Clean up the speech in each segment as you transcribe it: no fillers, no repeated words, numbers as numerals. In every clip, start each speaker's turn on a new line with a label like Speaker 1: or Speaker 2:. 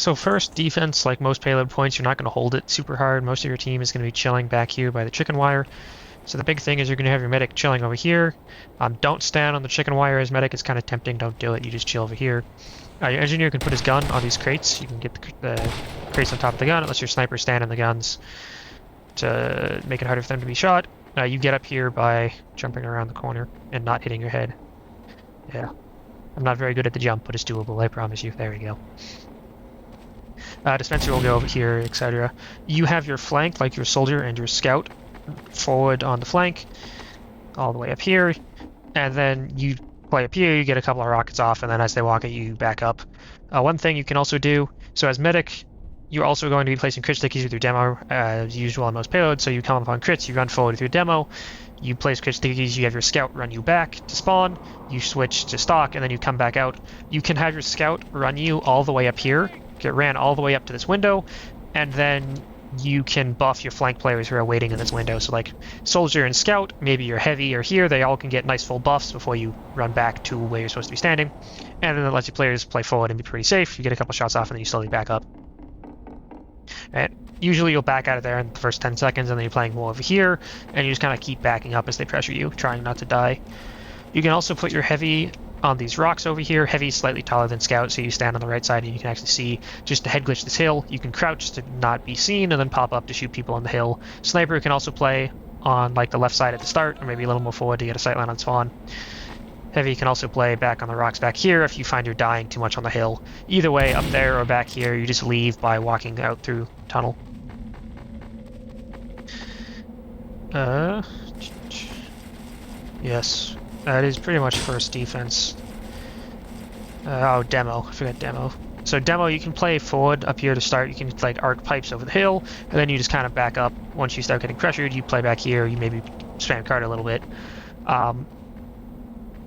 Speaker 1: So first, defense, like most payload points, you're not going to hold it super hard. Most of your team is going to be chilling back here by the chicken wire. So the big thing is you're going to have your medic chilling over here. Don't stand on the chicken wire as medic. It's kind of tempting. Don't do it. You just chill over here. Your engineer can put his gun on these crates. You can get the crates on top of the gun, unless your sniper stand on the guns to make it harder for them to be shot. You get up here by jumping around the corner and not hitting your head. Yeah. I'm not very good at the jump, but it's doable, I promise you. There we go. Dispenser will go over here, etc. You have your flank, like your soldier and your scout, forward on the flank, all the way up here, and then you play up here, you get a couple of rockets off, and then as they walk at you, back up. One thing you can also do, so as medic, you're also going to be placing crit stickies with your demo, as usual on most payloads, so you come up on crits, you run forward with your demo, you place crit stickies, you have your scout run you back to spawn, you switch to stock, and then you come back out. You can have your scout run you all the way up here, get ran all the way up to this window, and then you can buff your flank players who are waiting in this window. So like soldier and scout, maybe you're heavy or here, they all can get nice full buffs before you run back to where you're supposed to be standing. And then it lets your players play forward and be pretty safe. You get a couple shots off and then you slowly back up. And usually you'll back out of there in the first 10 seconds and then you're playing more over here and you just kind of keep backing up as they pressure you, trying not to die. You can also put your heavy on these rocks over here. Heavy is slightly taller than scout, so you stand on the right side and you can actually see just to head glitch this hill. You can crouch to not be seen and then pop up to shoot people on the hill. Sniper can also play on like the left side at the start or maybe a little more forward to get a sightline on spawn. Heavy can also play back on the rocks back here if you find you're dying too much on the hill. Either way, up there or back here, you just leave by walking out through tunnel. Yes. That is pretty much first defense. Demo. I forgot demo. So demo, you can play forward up here to start. You can like arc pipes over the hill, and then you just kind of back up. Once you start getting pressured, you play back here. You maybe spam card a little bit.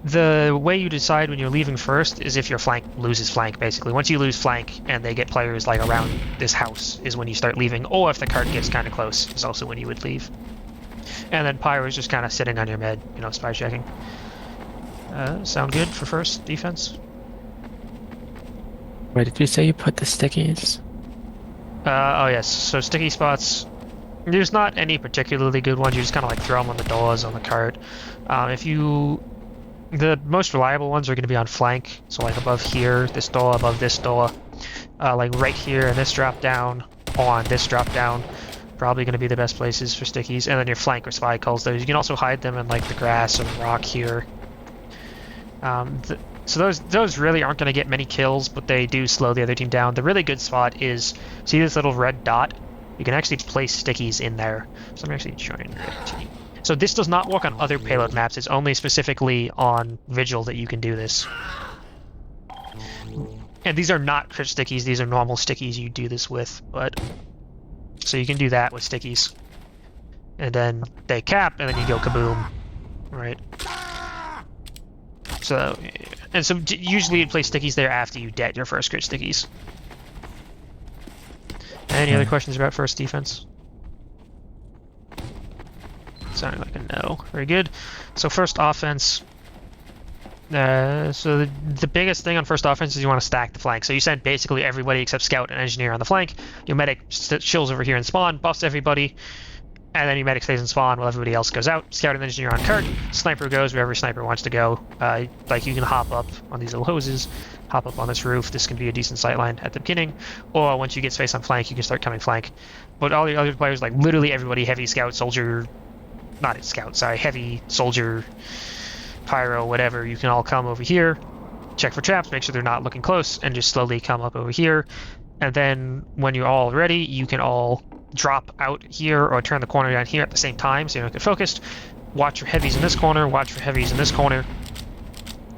Speaker 1: The way you decide when you're leaving first is if your flank loses flank, basically. Once you lose flank and they get players like around this house is when you start leaving, or if the card gets kind of close is also when you would leave. And then Pyro is just kind of sitting on your med, spy checking. Sound good for first defense?
Speaker 2: Wait, did you say you put the stickies?
Speaker 1: Oh yes, so sticky spots, there's not any particularly good ones, you just kind of like throw them on the doors on the cart. The most reliable ones are going to be on flank, so like above here, this door, above this door, like right here in this drop down, or on this drop down, probably going to be the best places for stickies, and then your flank or spy calls those. You can also hide them in like the grass or the rock here. So those really aren't going to get many kills, but they do slow the other team down. The really good spot is, see this little red dot? You can actually place stickies in there. So I'm actually joining the red team. So this does not work on other payload maps. It's only specifically on Vigil that you can do this. And these are not crit stickies. These are normal stickies you do this with. But so you can do that with stickies. And then they cap, and then you go kaboom. Right? So, and so usually you place stickies there after you dead your first crit stickies. Any other questions about first defense? Sounding like a no. Very good. So first offense. So the biggest thing on first offense is you want to stack the flank. So you send basically everybody except scout and engineer on the flank. Your medic chills over here and spawn, buffs everybody. And then your medic stays in spawn while everybody else goes out. Scout and engineer on cart. Sniper goes wherever sniper wants to go. Like you can hop up on these little hoses, hop up on this roof. This can be a decent sightline at the beginning. Or once you get space on flank, you can start coming flank. But all the other players, like literally everybody, heavy scout, soldier, not scout, sorry, heavy, soldier, pyro, whatever, you can all come over here, check for traps, make sure they're not looking close, and just slowly come up over here. And then when you're all ready, you can all drop out here or turn the corner down here at the same time so you don't get focused. Watch for heavies in this corner, watch for heavies in this corner.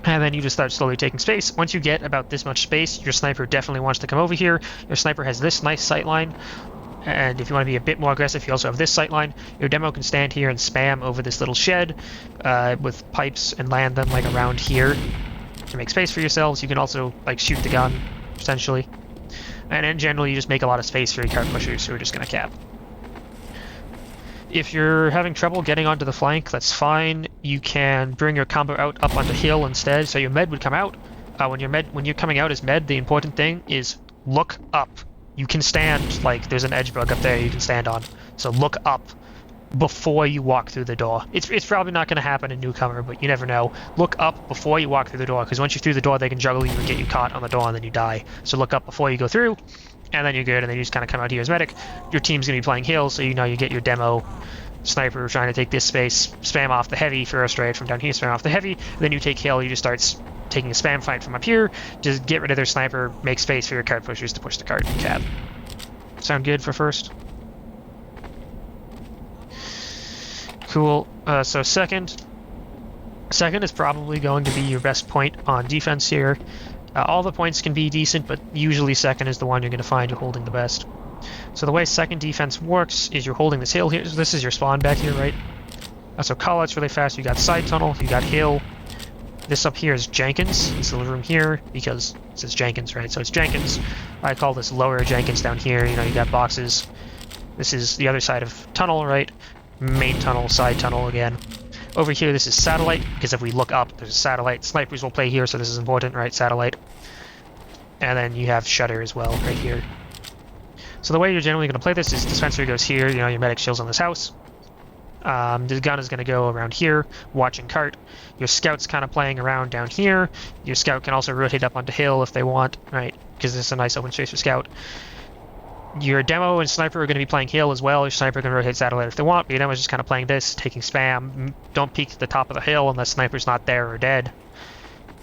Speaker 1: And then you just start slowly taking space. Once you get about this much space, your sniper definitely wants to come over here. Your sniper has this nice sight line. And if you want to be a bit more aggressive, you also have this sight line. Your demo can stand here and spam over this little shed with pipes and land them like around here to make space for yourselves. You can also like shoot the gun, essentially. And in general, you just make a lot of space for your cart pushers who are just going to cap. If you're having trouble getting onto the flank, that's fine. You can bring your combo out up onto hill instead. So your med would come out. When you're coming out as med, the important thing is look up. You can stand, like, there's an edge bug up there you can stand on. So look up before you walk through the door. It's probably not going to happen in newcomer, but you never know. Look up before you walk through the door, because once you're through the door, they can juggle you and get you caught on the door, and then you die. So look up before you go through, and then you're good, and then you just kind of come out here as medic. Your team's going to be playing heal, so you know you get your demo sniper trying to take this space, spam off the heavy first, right, from down here, spam off the heavy, then you take heal, you just start taking a spam fight from up here, just get rid of their sniper, make space for your card pushers to push the card and cab. Sound good for first? Cool. So second is probably going to be your best point on defense here. All the points can be decent, but usually second is the one you're going to find you're holding the best. So the way second defense works is you're holding this hill here. So this is your spawn back here, right? So call outs really fast. You got side tunnel, you got hill. This up here is Jenkins. This little room here, because it says Jenkins, right? So it's Jenkins. I call this lower Jenkins down here. You know, you got boxes. This is the other side of tunnel, right? Main tunnel, side tunnel again. Over here, this is satellite, because if we look up, there's a satellite. Snipers will play here, so this is important, right? Satellite. And then you have shutter as well, right here. So the way you're generally going to play this is dispenser goes here, you know, your medic shield's on this house. The gun is going to go around here, watching cart. Your scout's kind of playing around down here. Your scout can also rotate up onto hill if they want, right? Because this is a nice open space for scout. Your demo and sniper are going to be playing hill as well. Your sniper can rotate satellite if they want, but your demo is just kind of playing this, taking spam. Don't peek at the top of the hill unless sniper's not there or dead.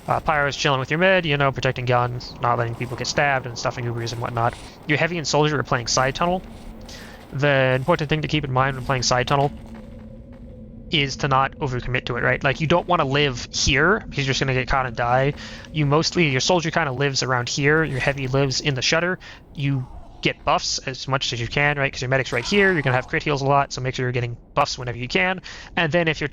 Speaker 1: Pyro's chilling with your mid, you know, protecting guns, not letting people get stabbed and stuffing Ubers and whatnot. Your heavy and soldier are playing side tunnel. The important thing to keep in mind when playing side tunnel is to not overcommit to it, right? Like, you don't want to live here because you're just going to get caught and die. Your soldier kind of lives around here. Your heavy lives in the shutter. You get buffs as much as you can, right? Because your medic's right here. You're going to have crit heals a lot, so make sure you're getting buffs whenever you can. And then if you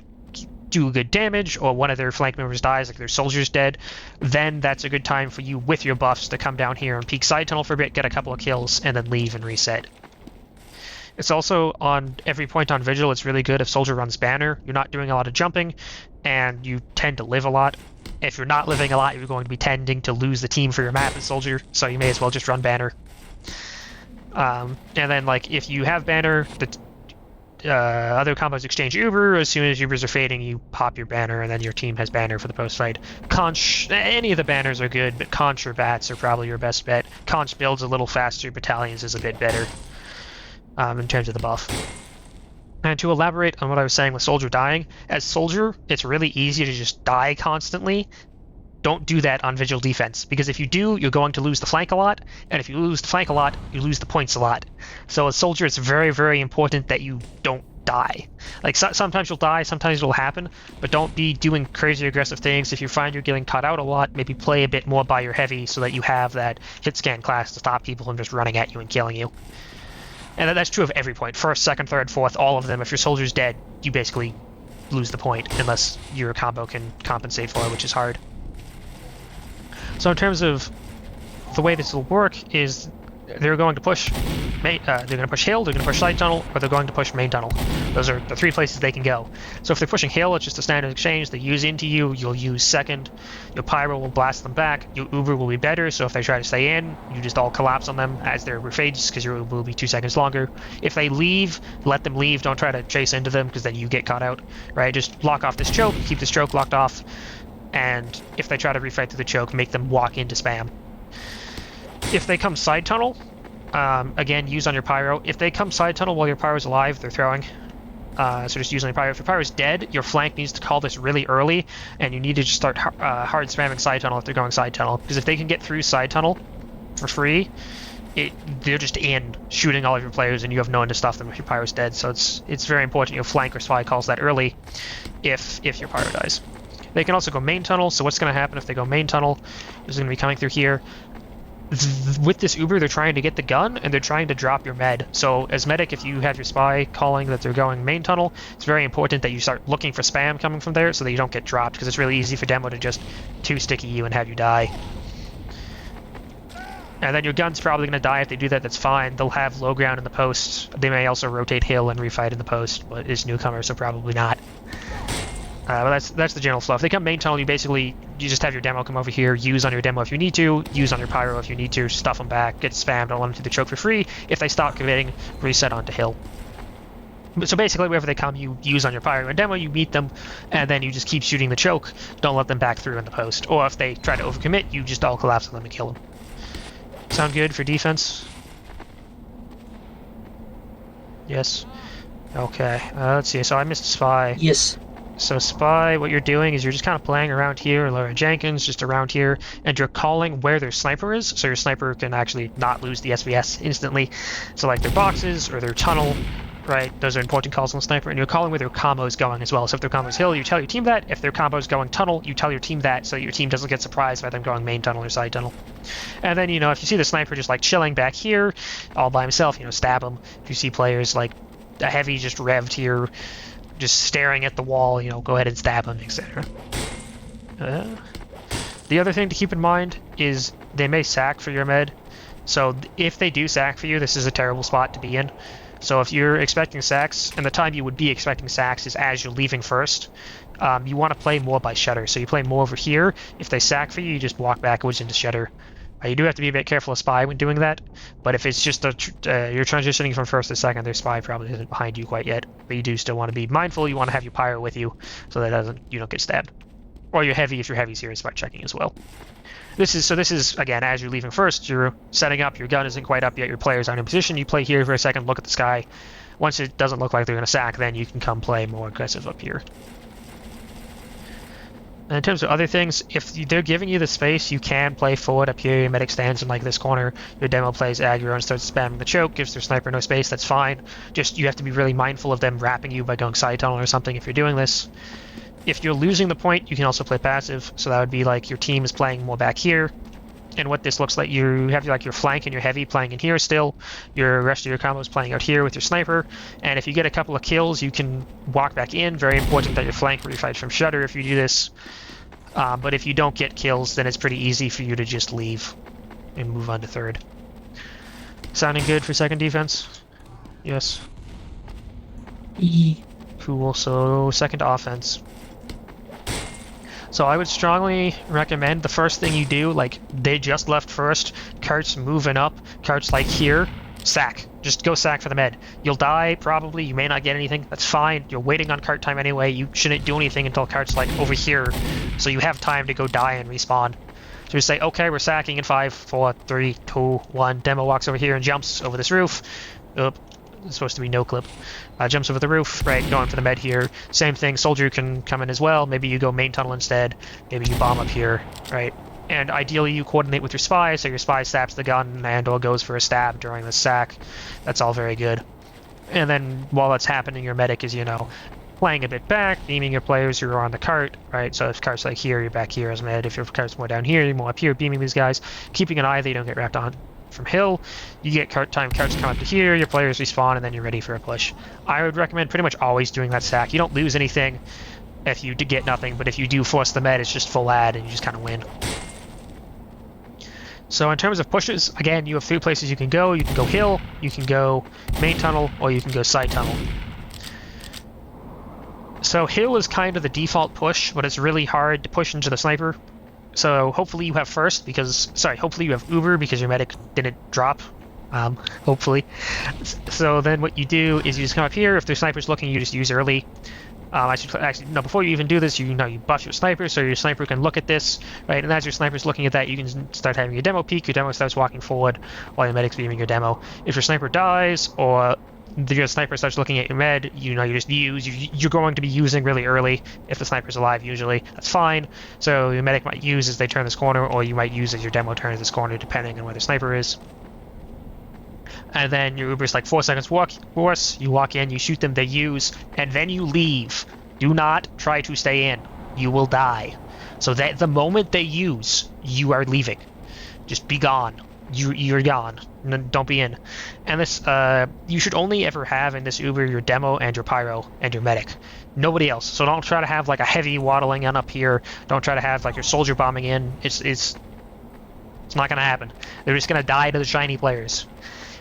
Speaker 1: do good damage or one of their flank members dies, like their soldier's dead, then that's a good time for you with your buffs to come down here and peek side tunnel for a bit, get a couple of kills, and then leave and reset. It's also on every point on Vigil, it's really good if soldier runs banner. You're not doing a lot of jumping, and you tend to live a lot. If you're not living a lot, you're going to be tending to lose the team for your map as soldier, so you may as well just run banner. And then, like, if you have banner, the other combos exchange Uber. As soon as Ubers are fading, you pop your banner, and then your team has banner for the post-fight. Conch, any of the banners are good, but Conch or Bats are probably your best bet. Conch builds a little faster, Battalions is a bit better in terms of the buff. And to elaborate on what I was saying with Soldier dying, as Soldier, it's really easy to just die constantly. Don't do that on Vigil defense, because if you do, you're going to lose the flank a lot, and if you lose the flank a lot, you lose the points a lot. So as Soldier, it's very, very important that you don't die. Like, sometimes you'll die, sometimes it'll happen, but don't be doing crazy aggressive things. If you find you're getting caught out a lot, maybe play a bit more by your heavy so that you have that hit scan class to stop people from just running at you and killing you. And that's true of every point. First, second, third, fourth, all of them. If your soldier's dead, you basically lose the point, unless your combo can compensate for it, which is hard. So in terms of the way this will work is they're going to push hill, they're going to push side tunnel, or they're going to push main tunnel. Those are the three places they can go. So if they're pushing hill, it's just a standard exchange. They use into you, you'll use second. Your pyro will blast them back. Your Uber will be better, so if they try to stay in, you just all collapse on them as their Uber fades, because your Uber will be 2 seconds longer. If they leave, let them leave. Don't try to chase into them, because then you get caught out, right? Just lock off this choke, keep this choke locked off, and if they try to refight through the choke, make them walk into spam. If they come side tunnel, again, use on your pyro. If they come side tunnel while your pyro's alive, they're throwing. So just use on your pyro. If your pyro's dead, your flank needs to call this really early, and you need to just start hard spamming side tunnel if they're going side tunnel. Because if they can get through side tunnel for free, they're just in shooting all of your players, and you have no one to stuff them if your pyro's dead. So it's very important your flank or spy calls that early if your pyro dies. They can also go main tunnel, so what's going to happen if they go main tunnel is going to be coming through here. With this Uber, they're trying to get the gun, and they're trying to drop your med. So as medic, if you have your spy calling that they're going main tunnel, it's very important that you start looking for spam coming from there so that you don't get dropped, because it's really easy for demo to just two-sticky you and have you die. And then your gun's probably going to die. If they do that, that's fine. They'll have low ground in the post. They may also rotate hill and refight in the post, but it's newcomer, so probably not. But that's the general flow. If they come main tunnel, you just have your demo come over here, use on your demo if you need to, use on your pyro if you need to, stuff them back, get spammed, don't let them do the choke for free. If they stop committing, reset onto hill. So basically, wherever they come, you use on your pyro and demo, you meet them, and then you just keep shooting the choke. Don't let them back through in the post. Or if they try to overcommit, you just all collapse on them and kill them. Sound good for defense? Yes. Okay. Let's see. So I missed spy.
Speaker 3: Yes.
Speaker 1: So spy, what you're doing is you're just kind of playing around here, Laura Jenkins, just around here, and you're calling where their sniper is, so your sniper can actually not lose the SVS instantly. So like their boxes or their tunnel, right? Those are important calls on the sniper, and you're calling where their combo is going as well. So if their combo is hill, you tell your team that. If their combo is going tunnel, you tell your team that, so your team doesn't get surprised by them going main tunnel or side tunnel. And then, if you see the sniper just like chilling back here, all by himself, stab him. If you see players like a heavy just revved here, just staring at the wall, go ahead and stab him, etc. The other thing to keep in mind is they may sack for your med. So if they do sack for you, this is a terrible spot to be in. So if you're expecting sacks, and the time you would be expecting sacks is as you're leaving first, you want to play more by shutter. So you play more over here. If they sack for you, you just walk backwards into shutter. You do have to be a bit careful of spy when doing that, but if it's just you're transitioning from first to second, their spy probably isn't behind you quite yet. But you do still want to be mindful. You want to have your pyro with you so that you don't get stabbed, or your heavy if your heavy's here is spot checking as well. This is again as you're leaving first. You're setting up. Your gun isn't quite up yet. Your players aren't in position. You play here for a second. Look at the sky. Once it doesn't look like they're going to sack, then you can come play more aggressive up here. And in terms of other things, if they're giving you the space, you can play forward up here. Your medic stands in like this corner. Your demo plays aggro and starts spamming the choke, gives their sniper no space. That's fine. Just you have to be really mindful of them wrapping you by going side tunnel or something if you're doing this. If you're losing the point, you can also play passive. So that would be like your team is playing more back here. And what this looks like, you have like your flank and your heavy playing in here still. Your rest of your combos playing out here with your sniper. And if you get a couple of kills, you can walk back in. Very important that your flank refights from shutter if you do this. But if you don't get kills, then it's pretty easy for you to just leave and move on to third. Sounding good for second defense? Yes. Cool, so second offense. So I would strongly recommend the first thing you do, like they just left first, cart's moving up, cart's like here, sack. Just go sack for the med. You'll die, probably, you may not get anything, that's fine. You're waiting on cart time anyway, you shouldn't do anything until cart's like over here, so you have time to go die and respawn. So just say, okay, we're sacking in 5, 4, 3, 2, 1, demo walks over here and jumps over this roof. Oop. It's supposed to be no clip. Jumps over the roof, right, going for the med here. Same thing, soldier can come in as well. Maybe you go main tunnel instead. Maybe you bomb up here, right? And ideally you coordinate with your spy, so your spy stabs the gun and or goes for a stab during the sack. That's all very good. And then while that's happening, your medic is, playing a bit back, beaming your players who are on the cart, right? So if cart's like here, you're back here as med. If your cart's more down here, you're more up here, beaming these guys. Keeping an eye that you don't get wrapped on from hill. You get carts come up to here, your players respawn, and then you're ready for a push. I would recommend pretty much always doing that sack. You don't lose anything if you get nothing, but if you do force the med, it's just full ad and you just kind of win. So in terms of pushes, again, you have 3 places you can go. You can go hill, you can go main tunnel, or you can go side tunnel. So hill is kind of the default push, but it's really hard to push into the sniper. So hopefully you have first hopefully you have Uber because your medic didn't drop. Hopefully. So then what you do is you just come up here. If the sniper's looking, you just use early. Before you even do this, you buff your sniper so your sniper can look at this, right? And as your sniper's looking at that, you can start having your demo peek. Your demo starts walking forward while your medic's beaming your demo. If your sniper dies or your sniper starts looking at your med, you just use. You're going to be using really early if the sniper's alive usually. That's fine. So your medic might use as they turn this corner, or you might use as your demo turns this corner depending on where the sniper is. And then your Uber's like 4 seconds course, you walk in, you shoot them, they use, and then you leave. Do not try to stay in. You will die. So that the moment they use, you are leaving. Just be gone. You're gone. Don't be in. And this, you should only ever have in this Uber your demo and your pyro and your medic. Nobody else. So don't try to have like a heavy waddling in up here. Don't try to have like your soldier bombing in. It's not gonna happen. They're just gonna die to the shiny players.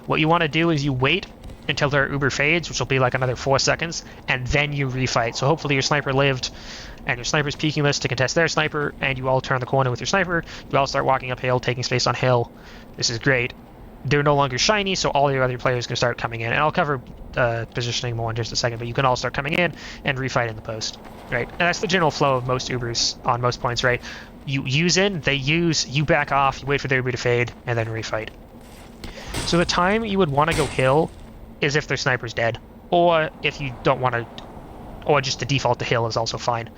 Speaker 1: What you want to do is you wait until their Uber fades, which will be like another 4 seconds, and then you refight. So hopefully your sniper lived, and your sniper's peeking this to contest their sniper, and you all turn the corner with your sniper. You all start walking uphill, taking space on hill. This is great. They're no longer shiny, so all your other players can start coming in. And I'll cover positioning more in just a second, but you can all start coming in and refight in the post, right? And that's the general flow of most Ubers on most points, right? You use in, they use, you back off, you wait for their Uber to fade, and then refight. So the time you would want to go hill is if their sniper's dead, or if you don't want to, or just to default to hill is also fine.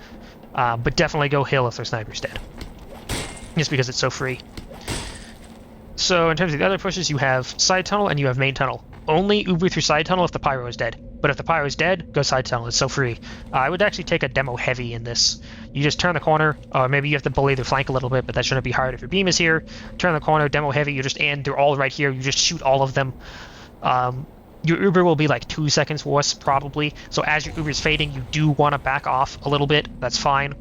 Speaker 1: But definitely go hill if their sniper's dead, just because it's so free. So in terms of the other pushes, you have side tunnel and you have main tunnel. Only Uber through side tunnel if the pyro is dead. But if the pyro is dead, go side tunnel. It's so free. I would actually take a demo heavy in this. You just turn the corner, or maybe you have to bully their flank a little bit, but that shouldn't be hard if your beam is here. Turn the corner, demo heavy, you're just in. They're all right here. You just shoot all of them. Your Uber will be like 2 seconds worse, probably. So as your Uber is fading, you do want to back off a little bit. That's fine.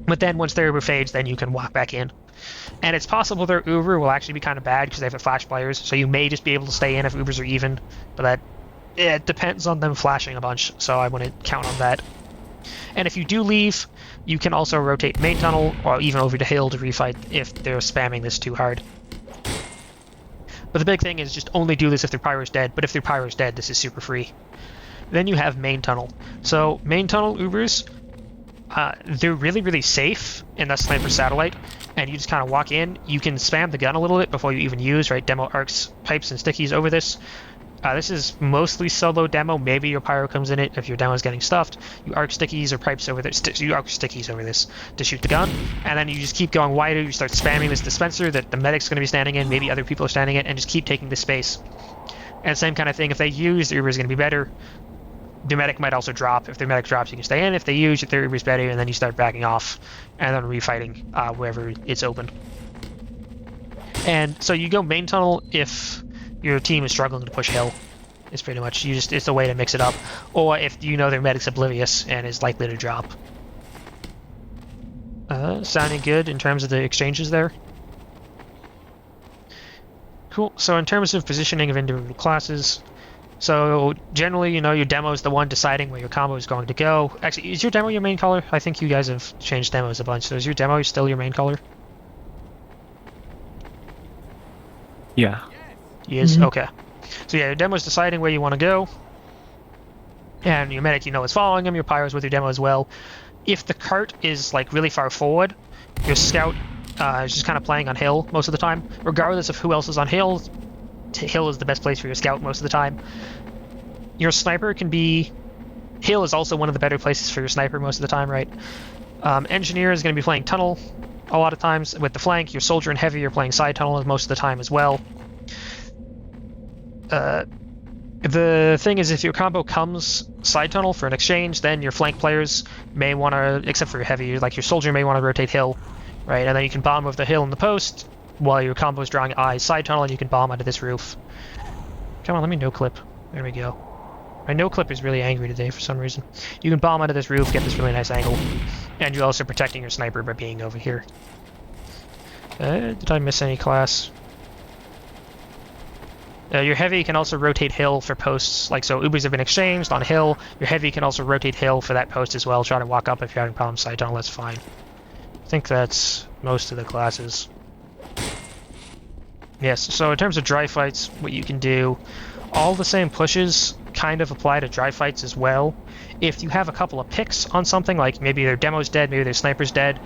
Speaker 1: But then once their Uber fades, then you can walk back in. And it's possible their Uber will actually be kind of bad because they have the flash players, so you may just be able to stay in if Ubers are even, but that it depends on them flashing a bunch, so I wouldn't count on that. And if you do leave, you can also rotate main tunnel or even over to hill to refight if they're spamming this too hard. But the big thing is just only do this if their pyro's dead, but if their pyro's dead, this is super free. Then you have main tunnel. So main tunnel Ubers, they're really, really safe in that sniper satellite, and you just kind of walk in. You can spam the gun a little bit before you even use, right? Demo arcs, pipes, and stickies over this. This is mostly solo demo. Maybe your pyro comes in it if your demo is getting stuffed. You arc stickies or pipes over this. You arc stickies over this to shoot the gun, and then you just keep going wider. You start spamming this dispenser that the medic's going to be standing in. Maybe other people are standing in, and just keep taking the space. And same kind of thing. If they use, the Uber is going to be better. The medic might also drop. If the medic drops, you can stay in. If they use, their Uber's better, and then you start backing off, and then refighting wherever it's open. And so you go main tunnel if your team is struggling to push hill. It's pretty much it's a way to mix it up, or if you know their medic's oblivious and is likely to drop. Sounding good in terms of the exchanges there. Cool. So in terms of positioning of individual classes. So generally, your demo is the one deciding where your combo is going to go. Actually, is your demo your main color? I think you guys have changed demos a bunch. So is your demo still your main color?
Speaker 2: Yeah.
Speaker 1: He is? Okay. So yeah, your demo is deciding where you want to go. And your medic, is following him. Your pyro is with your demo as well. If the cart is like really far forward, your scout is just kind of playing on hill most of the time. Regardless of who else is on hill, hill is the best place for your scout most of the time. Your sniper can be... Hill is also one of the better places for your sniper most of the time, right? Engineer is going to be playing tunnel a lot of times with the flank. Your soldier and heavy are playing side tunnel most of the time as well. The thing is, if your combo comes side tunnel for an exchange, then your flank players may want to, except for your heavy, like your soldier may want to rotate hill, right? And then you can bomb over the hill in the post, while your combo is drawing eyes side tunnel, and you can bomb onto this roof. Come on, let me no clip. There we go. My no clip is really angry today for some reason. You can bomb onto this roof, get this really nice angle, and you're also protecting your sniper by being over here. Did I miss any class? Your heavy can also rotate hill for posts, like so Ubers have been exchanged on hill. Your heavy can also rotate hill for that post as well. Try to walk up if you're having problems side tunnel, that's fine. I think that's most of the classes. Yes, so in terms of dry fights, what you can do, all the same pushes kind of apply to dry fights as well. If you have a couple of picks on something, like maybe their demo's dead, maybe their sniper's dead,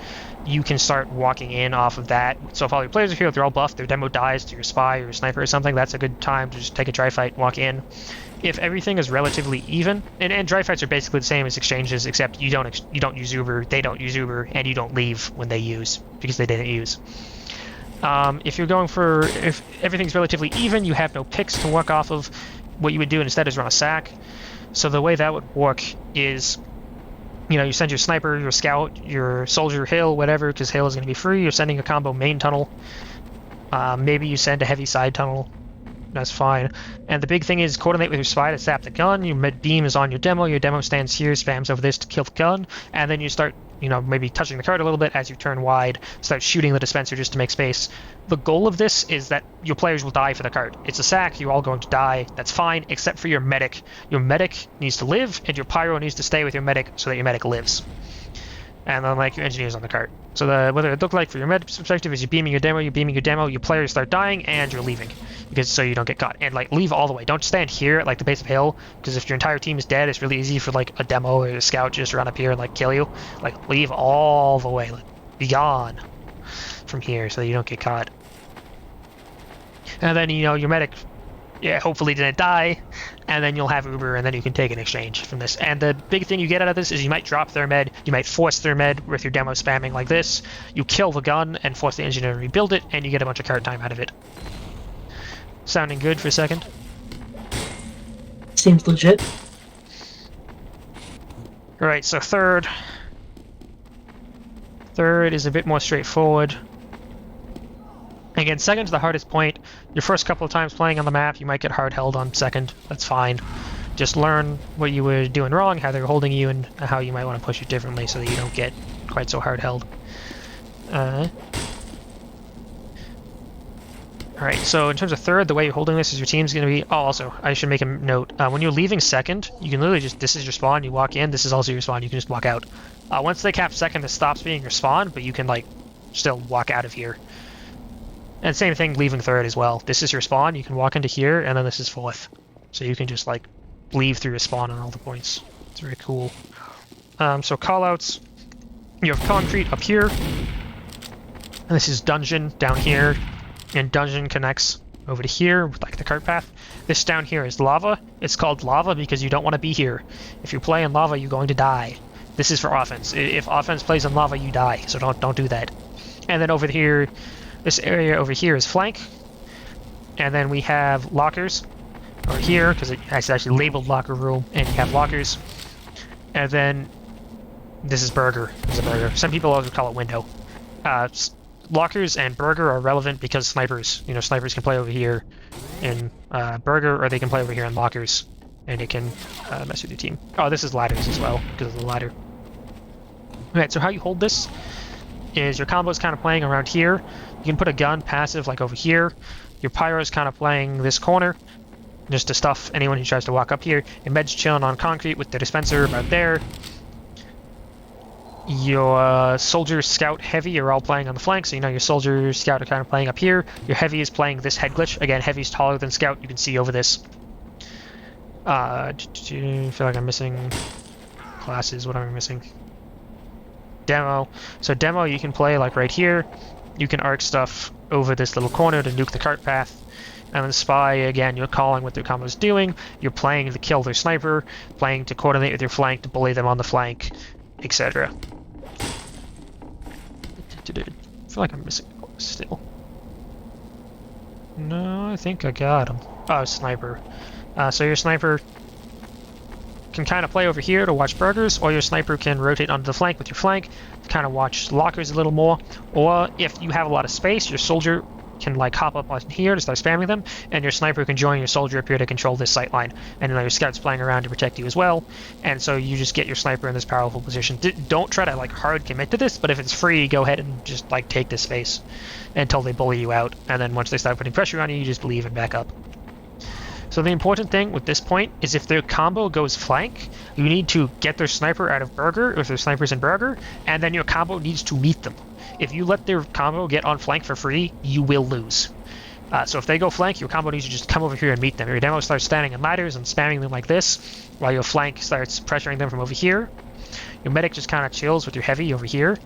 Speaker 1: you can start walking in off of that. So if all your players are here, they're all buffed, their demo dies to your spy or your sniper or something, that's a good time to just take a dry fight, walk in. If everything is relatively even, and dry fights are basically the same as exchanges, except you don't use Uber, they don't use Uber, and you don't leave when they use, because they didn't use. If everything's relatively even, you have no picks to work off of, what you would do instead is run a sack. So the way that would work is, you send your sniper, your scout, your soldier hill, whatever, because hill is going to be free. You're sending a combo main tunnel. Maybe you send a heavy side tunnel. That's fine. And the big thing is coordinate with your spy to sap the gun. Your mid beam is on your demo. Your demo stands here, spams over this to kill the gun, and then you start maybe touching the cart a little bit as you turn wide, start shooting the dispenser just to make space. The goal of this is that your players will die for the cart. It's a sack, you're all going to die, that's fine, except for your medic. Your medic needs to live, and your pyro needs to stay with your medic so that your medic lives. And then, like, your engineers on the cart. So what it looked like for your medic's perspective is you're beaming your demo, your players start dying, and you're leaving. So you don't get caught. And, like, leave all the way. Don't stand here at, like, the base of the hill, because if your entire team is dead, it's really easy for, like, a demo or a scout just run up here and, like, kill you. Like, leave all the way. Like, be gone from here so that you don't get caught. And then, your medic, hopefully didn't die, and then you'll have Uber, and then you can take an exchange from this. And the big thing you get out of this is you might drop their med, you might force their med with your demo spamming like this, you kill the gun and force the engineer to rebuild it, and you get a bunch of cart time out of it. Sounding good for a second?
Speaker 3: Seems legit.
Speaker 1: Alright, so third. Third is a bit more straightforward. Again, second's the hardest point. Your first couple of times playing on the map, you might get hard held on second. That's fine. Just learn what you were doing wrong, how they were holding you, and how you might want to push it differently so that you don't get quite so hard held. Alright, so in terms of third, the way you're holding this is your team's going to be... Oh, also, I should make a note. When you're leaving second, you can literally just... This is your spawn, you walk in, this is also your spawn, you can just walk out. Once they cap second, this stops being your spawn, but you can, like, still walk out of here. And same thing, leaving third as well. This is your spawn, you can walk into here, and then this is fourth. So you can just, like, leave through your spawn on all the points. It's very cool. So callouts. You have concrete up here. And this is dungeon down here. And dungeon connects over to here with, like, the cart path. This down here is lava. It's called lava because you don't want to be here. If you play in lava, you're going to die. This is for offense. If offense plays in lava, you die. So don't do that. And then over here... This area over here is flank, and then we have lockers over here, because it's actually labeled locker room, and you have lockers. And then this is burger. This is a burger. Some people also call it window. Lockers and burger are relevant because snipers, snipers can play over here in burger, or they can play over here in lockers, and it can mess with your team. Oh, this is ladders as well, because of the ladder. Alright, so how you hold this is your combo is kind of playing around here. You can put a gun passive like over here. Your pyro is kind of playing this corner, just to stuff anyone who tries to walk up here. Your med's chilling on concrete with the dispenser about there. Your soldier, scout, heavy are all playing on the flank, so your soldier, scout are kind of playing up here. Your heavy is playing this head glitch. Again, heavy's taller than scout. You can see over this. I feel like I'm missing classes. What am I missing? Demo. So demo you can play like right here. You can arc stuff over this little corner to nuke the cart path. And then spy, again, you're calling what their combo's doing. You're playing to kill their sniper, playing to coordinate with your flank to bully them on the flank, etc. I feel like I'm missing still. No, I think I got him. Oh, sniper. So your sniper can kind of play over here to watch burgers, or your sniper can rotate onto the flank with your flank to kind of watch lockers a little more. Or if you have a lot of space, your soldier can like hop up on here to start spamming them, and your sniper can join your soldier up here to control this sight line. And then your scout's playing around to protect you as well. And so you just get your sniper in this powerful position. Don't try to like hard commit to this, but if it's free, go ahead and just like take this space until they bully you out. And then once they start putting pressure on you, you just leave and back up. So the important thing with this point is if their combo goes flank, you need to get their sniper out of burger, if their sniper's in burger, and then your combo needs to meet them. If you let their combo get on flank for free, you will lose. So if they go flank, your combo needs to just come over here and meet them. Your demo starts standing in ladders and spamming them like this, while your flank starts pressuring them from over here. Your medic just kind of chills with your heavy over here,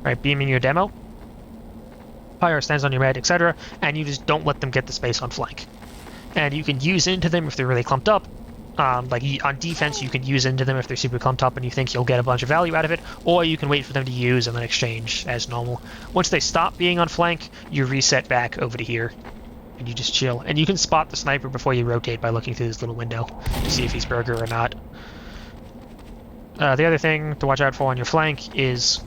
Speaker 1: right, beaming your demo. Pyro stands on your med, etc., and you just don't let them get the space on flank. And you can use into them if they're really clumped up. Like on defense, you can use into them if they're super clumped up and you think you'll get a bunch of value out of it, or you can wait for them to use and then exchange as normal. Once they stop being on flank, you reset back over to here, and you just chill. And you can spot the sniper before you rotate by looking through this little window to see if he's burger or not. The other thing to watch out for on your flank is,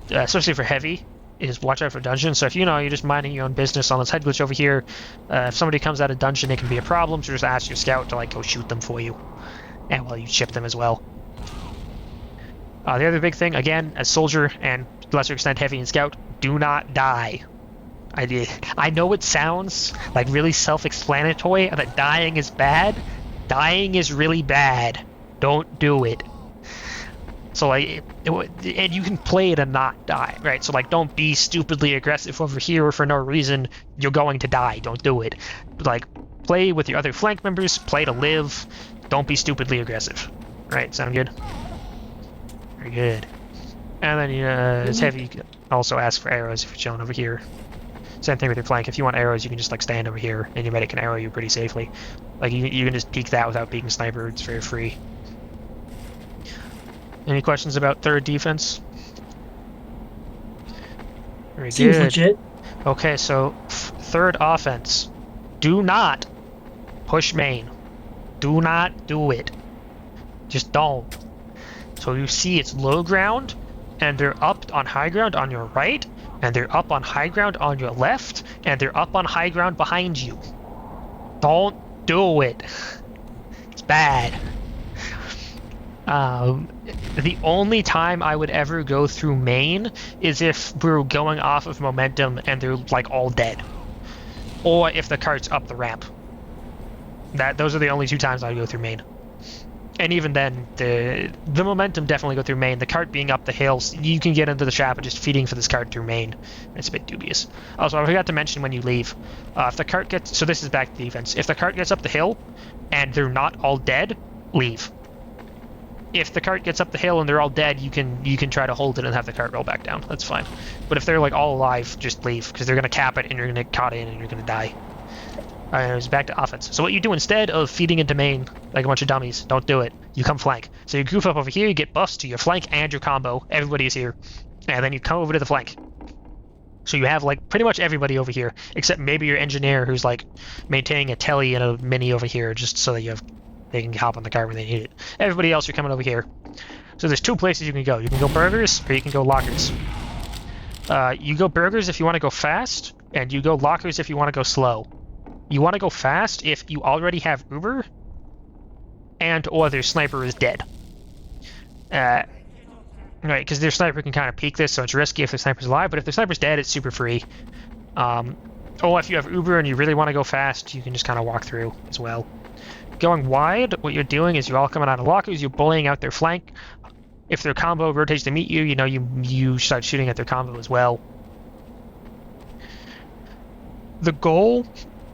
Speaker 1: especially for heavy, is watch out for dungeons. So if you're just minding your own business on this head glitch over here, if somebody comes out of dungeon, it can be a problem, so just ask your scout to like go shoot them for you, and well, you chip them as well. The other big thing, again, as soldier and to a lesser extent heavy and scout, do not die. I know it sounds like really self-explanatory that dying is bad. Dying is really bad. Don't do it. So like, and you can play it and not die, right? So like, don't be stupidly aggressive over here for no reason. You're going to die. Don't do it. Like, play with your other flank members. Play to live. Don't be stupidly aggressive. Right? Sound good? Very good. And then it's heavy. You can also ask for arrows if you're chilling over here. Same thing with your flank. If you want arrows, you can just like stand over here, and your medic can arrow you pretty safely. Like you can just peek that without peeking sniper. It's very free. Any questions about third defense? Very
Speaker 3: Seems
Speaker 1: good.
Speaker 3: legit.
Speaker 1: Okay, so third offense. Do not push main. Do not do it. Just don't. So you see it's low ground, and they're up on high ground on your right, and they're up on high ground on your left, and they're up on high ground behind you. Don't do it. It's bad. The only time I would ever go through main is if we're going off of momentum and they're like all dead, or if the cart's up the ramp. Those are the only two times I would go through main. And even then, the momentum definitely go through main. The cart being up the hills, you can get into the trap of just feeding for this cart through main. It's a bit dubious. Also, I forgot to mention when you leave, if the cart gets, so this is back to defense. If the cart gets up the hill and they're not all dead, leave. If the cart gets up the hill and they're all dead, you can try to hold it and have the cart roll back down. That's fine. But if they're like all alive, just leave, because they're gonna cap it and you're gonna get caught in and you're gonna die. Alright, it's back to offense. So what you do instead of feeding into main like a bunch of dummies, don't do it. You come flank. So you goof up over here, you get buffs to your flank and your combo. Everybody is here. And then you come over to the flank. So you have like pretty much everybody over here, except maybe your engineer who's like maintaining a telly and a mini over here just so that they can hop on the car when they need it. Everybody else, you're coming over here. So there's two places you can go. You can go burgers or you can go lockers. You go burgers if you want to go fast, and you go lockers if you want to go slow. You want to go fast if you already have Uber and or their sniper is dead. Right, because their sniper can kind of peek this, so it's risky if the sniper's alive, but if the sniper's dead, it's super free. Or if you have Uber and you really want to go fast, you can just kind of walk through as well. Going wide, what you're doing is you're all coming out of lockers, you're bullying out their flank. If their combo rotates to meet you, you start shooting at their combo as well. The goal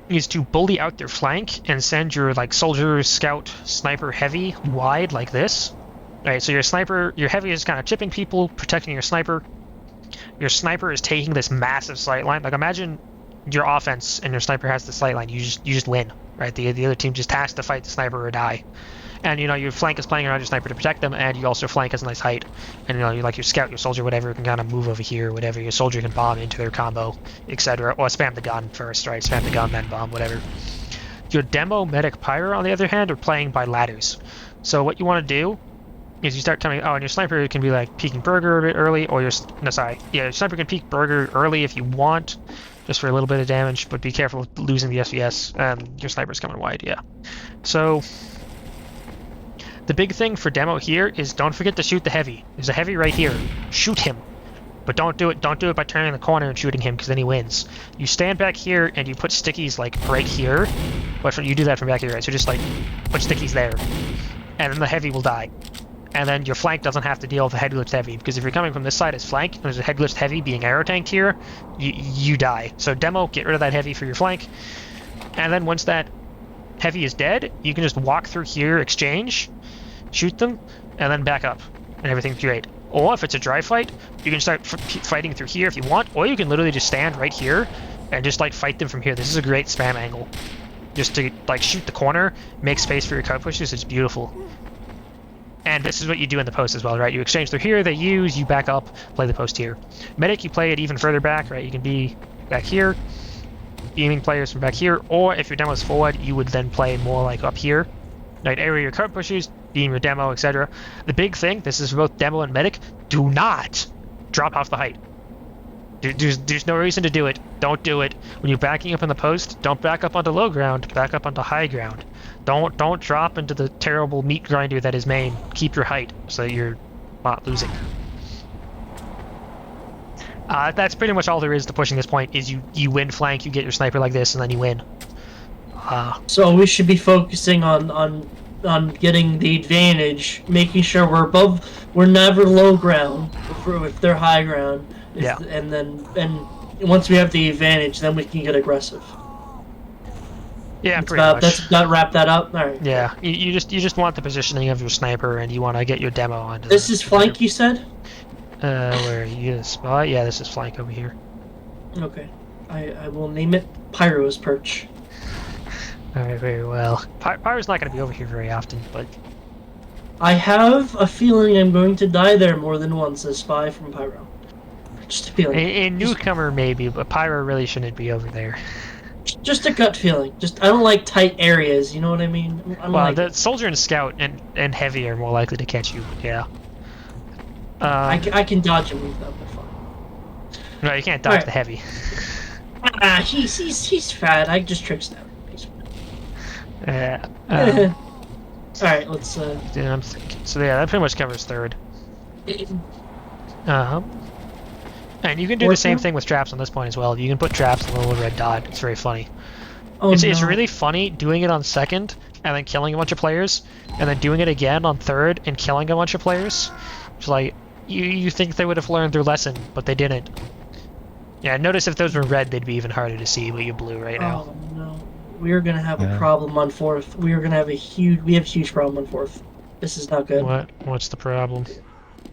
Speaker 1: is to bully out their flank and send your like soldier, scout, sniper, heavy wide like this. Alright, so your heavy is kind of chipping people, protecting your sniper. Your sniper is taking this massive sight line. Like imagine your offense and your sniper has the sight line. You just win, right? The other team just has to fight the sniper or die. And your flank is playing around your sniper to protect them, and you also flank has a nice height. And you like your scout, your soldier, whatever, can kind of move over here, whatever. Your soldier can bomb into their combo, etc. Or spam the gun first, right? Spam the gun, then bomb, whatever. Your demo, medic, pyro, on the other hand, are playing by ladders. So what you want to do is you start coming. Oh, and your sniper can be like peeking burger a bit early, or your sniper can peek burger early if you want, just for a little bit of damage. But be careful of losing the SVS. Your sniper's coming wide, yeah. So the big thing for demo here is don't forget to shoot the heavy. There's a heavy right here. Shoot him. But don't do it by turning the corner and shooting him, because then he wins. You stand back here and you put stickies like right here. But you do that from back here, right? So just like put stickies there. And then the heavy will die. And then your flank doesn't have to deal with the head glitched heavy, because if you're coming from this side as flank and there's a head glitched heavy being arrow tanked here, you die. So demo, get rid of that heavy for your flank. And then once that heavy is dead, you can just walk through here, exchange, shoot them, and then back up, and everything's great. Or if it's a dry fight, you can start fighting through here if you want, or you can literally just stand right here and just like fight them from here. This is a great spam angle. Just to like shoot the corner, make space for your card pushers. It's beautiful. And this is what you do in the post as well, right? You exchange through here, they use, you back up, play the post here. Medic, you play it even further back, right? You can be back here, beaming players from back here, or if your demo's forward, you would then play more like up here. Right, area your card pushers, beam your demo, etc. The big thing, this is for both demo and medic, do not drop off the height. There's no reason to do it. Don't do it. When you're backing up in the post, don't back up onto low ground, back up onto high ground. Don't drop into the terrible meat grinder that is main. Keep your height so that you're not losing. That's pretty much all there is to pushing this point. Is you win flank, you get your sniper like this, and then you win.
Speaker 3: So we should be focusing on getting the advantage, making sure we're never low ground if they're high ground.
Speaker 1: Yeah.
Speaker 3: And once we have the advantage, then we can get aggressive.
Speaker 1: Yeah, pretty much.
Speaker 3: Let's wrap that up. All right.
Speaker 1: Yeah, you just want the positioning of your sniper, and you want to get your demo onto.
Speaker 3: This is flank, you said?
Speaker 1: Where are you? This spot? Yeah, this is flank over here.
Speaker 3: Okay. I will name it Pyro's Perch.
Speaker 1: Alright, very well. Pyro's not going to be over here very often, but...
Speaker 3: I have a feeling I'm going to die there more than once as Spy from Pyro. Just a feeling.
Speaker 1: A newcomer maybe, but Pyro really shouldn't be over there.
Speaker 3: Just a gut feeling. I don't like tight areas, you know what I mean?
Speaker 1: The soldier and scout and heavy are more likely to catch you, but yeah.
Speaker 3: I can dodge and move them, they're fine.
Speaker 1: No, you can't dodge the heavy.
Speaker 3: He's fat, I just trick stab.
Speaker 1: Yeah.
Speaker 3: Alright, let's
Speaker 1: Yeah, I'm thinking. So yeah, that pretty much covers third. And you can do the same thing with traps on this point as well. You can put traps on the little red dot. It's very funny. It's really funny doing it on second and then killing a bunch of players, and then doing it again on third and killing a bunch of players. It's like you think they would have learned their lesson, but they didn't. Yeah, notice if those were red, they'd be even harder to see, but you're blue right now.
Speaker 3: Oh no. We're gonna have a problem on fourth. We have a huge problem on fourth. This is not good.
Speaker 1: What's the problem?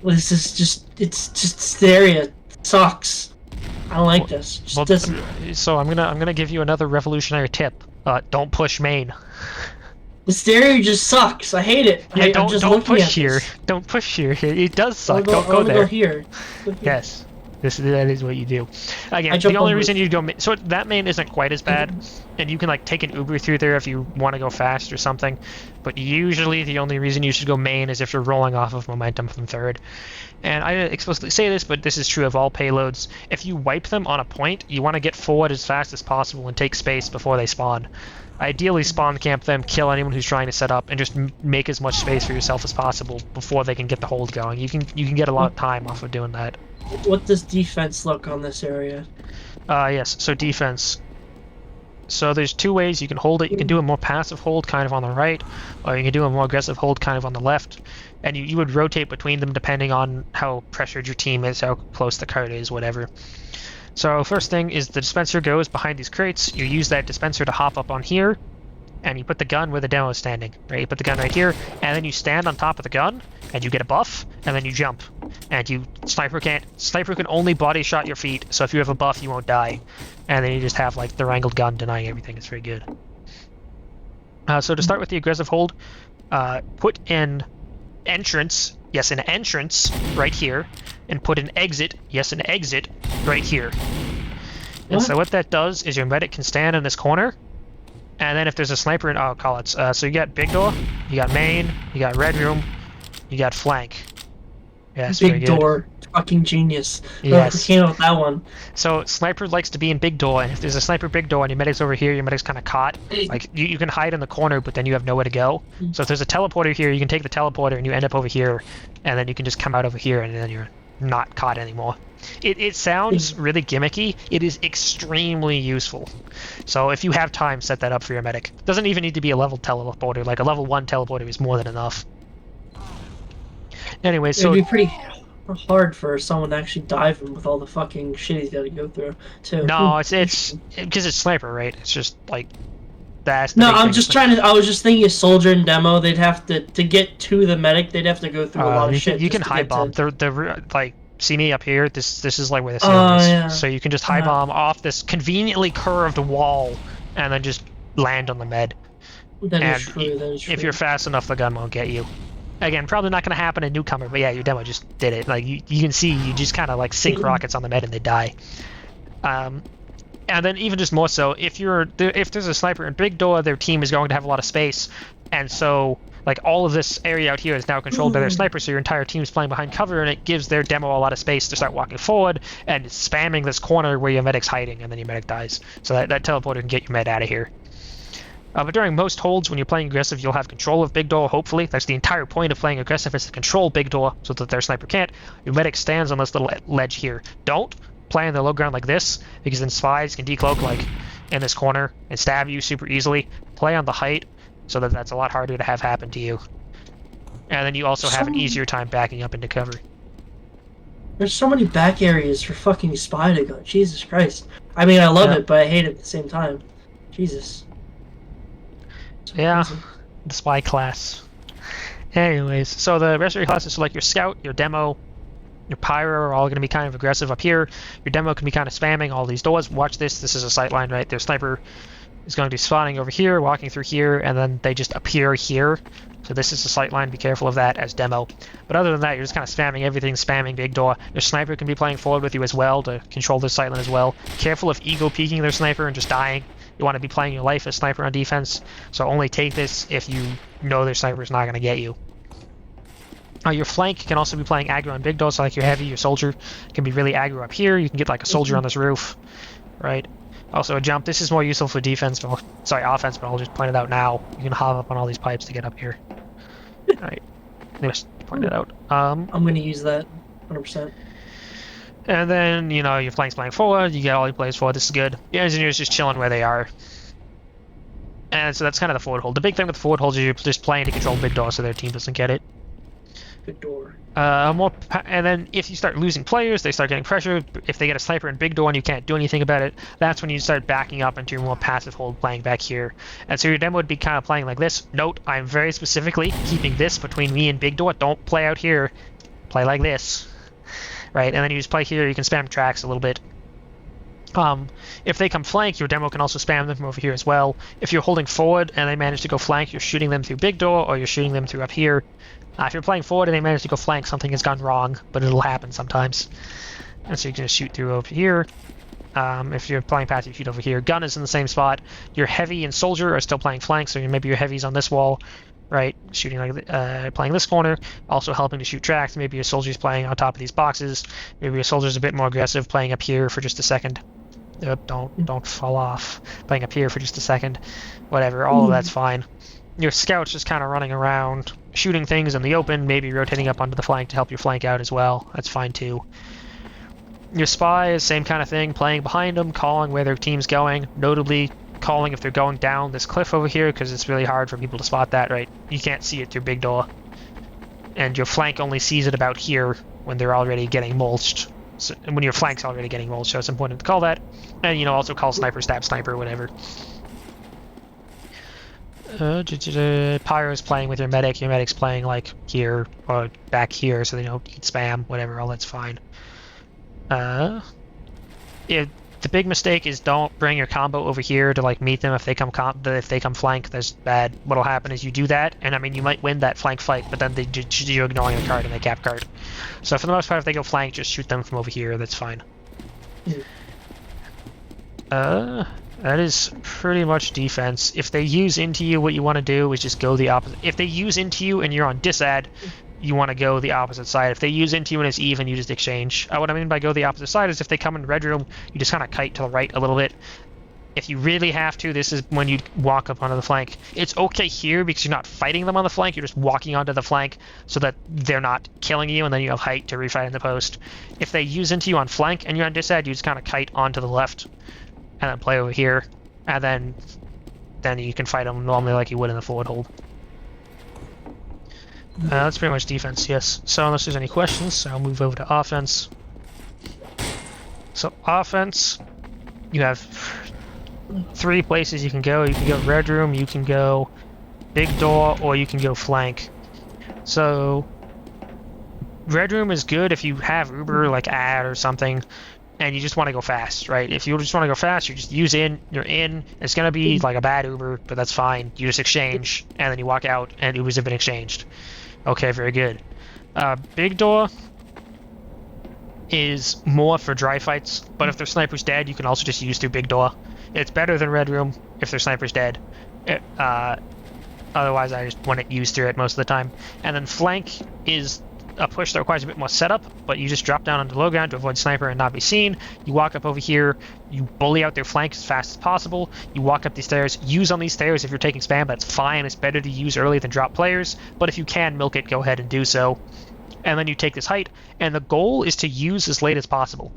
Speaker 3: Well, this is just the area. It sucks. I don't like this.
Speaker 1: So I'm gonna give you another revolutionary tip. Don't push main.
Speaker 3: This area just sucks. I hate it.
Speaker 1: Yeah, don't push here. Don't push here. It does suck. Don't go there.
Speaker 3: Go here.
Speaker 1: Yes. That is what you do. Again, the only reason you go... So that main isn't quite as bad, and you can like take an Uber through there if you want to go fast or something, but usually the only reason you should go main is if you're rolling off of momentum from third. And I didn't explicitly say this, but this is true of all payloads. If you wipe them on a point, you want to get forward as fast as possible and take space before they spawn. Ideally spawn camp them, kill anyone who's trying to set up, and just make as much space for yourself as possible before they can get the hold going. You can get a lot of time off of doing that.
Speaker 3: What does defense look on this area?
Speaker 1: Yes, so defense. So there's two ways you can hold it. You can do a more passive hold kind of on the right, or you can do a more aggressive hold kind of on the left. And you would rotate between them depending on how pressured your team is, how close the card is, whatever. So first thing is the dispenser goes behind these crates. You use that dispenser to hop up on here, and you put the gun where the demo is standing. Right? You put the gun right here, and then you stand on top of the gun, and you get a buff, and then you jump. And sniper can only body shot your feet, so if you have a buff, you won't die. And then you just have like the wrangled gun denying everything. It's very good. So to start with the aggressive hold, put an entrance, yes, an entrance right here, and put an exit, yes, an exit right here. And so what that does is your medic can stand in this corner, and then if there's a sniper in, I'll call it, so you got big door, you got main, you got red room, you got flank. Yes,
Speaker 3: big door, fucking genius.
Speaker 1: Yes.
Speaker 3: Came up with that one.
Speaker 1: So sniper likes to be in big door, and if there's a sniper big door and your medic's over here, your medic's kind of caught. Like you can hide in the corner, but then you have nowhere to go. So if there's a teleporter here, you can take the teleporter and you end up over here, and then you can just come out over here, and then you're not caught anymore. It sounds really gimmicky. It is extremely useful. So if you have time, set that up for your medic. Doesn't even need to be a level teleporter. Like a level 1 teleporter is more than enough. Anyway, so
Speaker 3: it'd be pretty hard for someone to actually dive him with all the fucking shit he's got to go through, too.
Speaker 1: No, it's because it's sniper, right? It's just like that's.
Speaker 3: No, I'm just trying to. I was just thinking, a soldier in demo, they'd have to get to the medic. They'd have to go through a lot of shit.
Speaker 1: You can high bomb. The like. See me up here? This is like where the ceiling is.
Speaker 3: Yeah.
Speaker 1: So you can just high bomb off this conveniently curved wall, and then just land on the med.
Speaker 3: That is true.
Speaker 1: If you're fast enough, the gun won't get you. Again, probably not going to happen in newcomer, but yeah, your demo just did it. Like you can see, you just kind of like sink rockets on the med and they die. And then even just more so, if there's a sniper in big door, their team is going to have a lot of space, and so like all of this area out here is now controlled by their sniper, so your entire team's playing behind cover, and it gives their demo a lot of space to start walking forward and spamming this corner where your medic's hiding, and then your medic dies. So that teleporter can get your med out of here. But during most holds, when you're playing aggressive, you'll have control of big door, hopefully. That's the entire point of playing aggressive, is to control big door so that their sniper can't. Your medic stands on this little ledge here. Don't play on the low ground like this, because then spies can decloak like in this corner and stab you super easily. Play on the height so that that's a lot harder to have happen to you. And then you also have an easier time backing up into cover.
Speaker 3: There's so many back areas for fucking spy to go. Jesus Christ. I mean, I love it, but I hate it at the same time. Jesus. So
Speaker 1: yeah,
Speaker 3: crazy.
Speaker 1: the spy class. Anyways, so the rest of your classes, so like your scout, your demo, your pyro are all going to be kind of aggressive up here. Your demo can be kind of spamming all these doors. Watch this. This is a sight line, right? Their sniper is going to be spawning over here, walking through here, and then they just appear here. So this is a sight line. Be careful of that as demo. But other than that, you're just kind of spamming everything, spamming big door. Your sniper can be playing forward with you as well to control this sight line as well. Careful of ego peeking their sniper and just dying. You want to be playing your life as sniper on defense. So only take this if you know their sniper is not going to get you. Your flank can also be playing aggro on big doors, so like your heavy, your soldier can be really aggro up here. You can get like a soldier on this roof, right? Also a jump. This is more useful for defense, but offense, but I'll just point it out now. You can hop up on all these pipes to get up here. Right. Just point it out.
Speaker 3: I'm going to use that 100%.
Speaker 1: And then, you know, your flank's playing forward. You get all your players forward. This is good. Your engineers just chilling where they are. And so that's kind of the forward hold. The big thing with the forward holds is you're just playing to control big door so their team doesn't get it.
Speaker 3: Good door.
Speaker 1: And then if you start losing players, they start getting pressure. If they get a sniper in big door and you can't do anything about it, that's when you start backing up into your more passive hold, playing back here. And so your demo would be kind of playing like this. Note, I'm very specifically keeping this between me and big door. Don't play out here. Play like this. Right, and then you just play here. You can spam tracks a little bit. If they come flank, your demo can also spam them from over here as well. If you're holding forward and they manage to go flank, you're shooting them through big door or you're shooting them through up here. If you're playing forward and they manage to go flank, something has gone wrong, but it'll happen sometimes. And so you can just shoot through over here. If you're playing passive, shoot over here. Gun is in the same spot. Your heavy and soldier are still playing flank, so maybe your heavy's on this wall, right? Shooting like playing this corner, also helping to shoot tracks. Maybe your soldier's playing on top of these boxes. Maybe your soldier's a bit more aggressive, playing up here for just a second. Don't fall off. Playing up here for just a second. Whatever, all of that's fine. Your scout's just kind of running around, shooting things in the open, maybe rotating up onto the flank to help your flank out as well. That's fine too. Your spy is same kind of thing, playing behind them, calling where their team's going, notably calling if they're going down this cliff over here, because it's really hard for people to spot that, right? You can't see it through big door. And your flank only sees it about here when they're already getting mulched. So, and when your flank's already getting mulched, so it's important to call that. And, you know, also call sniper, stab sniper, whatever. Pyro's playing with your medic's playing like here or back here, so they don't eat spam, whatever, all that's fine. The big mistake is don't bring your combo over here to like meet them if they come flank. That's bad. What'll happen is you do that, and I mean you might win that flank fight, but then you're ignoring the card and they cap card. So for the most part, if they go flank, just shoot them from over here. That's fine. That is pretty much defense. If they use into you, what you want to do is just go the opposite. If they use into you and you're on disad, you want to go the opposite side. If they use into you and it's even, you just exchange. What I mean by go the opposite side is if they come in red room, you just kind of kite to the right a little bit. If you really have to, this is when you walk up onto the flank. It's okay here because you're not fighting them on the flank, you're just walking onto the flank so that they're not killing you, and then you have height to refight in the post. If they use into you on flank and you're on disad, you just kind of kite onto the left and then play over here, and then you can fight them normally like you would in the forward hold. That's pretty much defense, yes. So unless there's any questions, I'll move over to offense. So offense, you have 3 places you can go. You can go red room, you can go big door, or you can go flank. So red room is good if you have Uber like ad or something, and you just want to go fast, right? If you just want to go fast, you just use in, you're in. It's going to be like a bad Uber, but that's fine. You just exchange, and then you walk out, and Ubers have been exchanged. Okay, very good. Big door is more for dry fights, but if their sniper's dead, you can also just use through big door. It's better than red room if their sniper's dead. Otherwise, I just want to use through it most of the time. And then flank is a push that requires a bit more setup, but you just drop down onto low ground to avoid sniper and not be seen. You walk up over here, you bully out their flank as fast as possible. You walk up these stairs, use on these stairs if you're taking spam, that's fine. It's better to use early than drop players, but if you can milk it, go ahead and do so. And then you take this height, and the goal is to use as late as possible.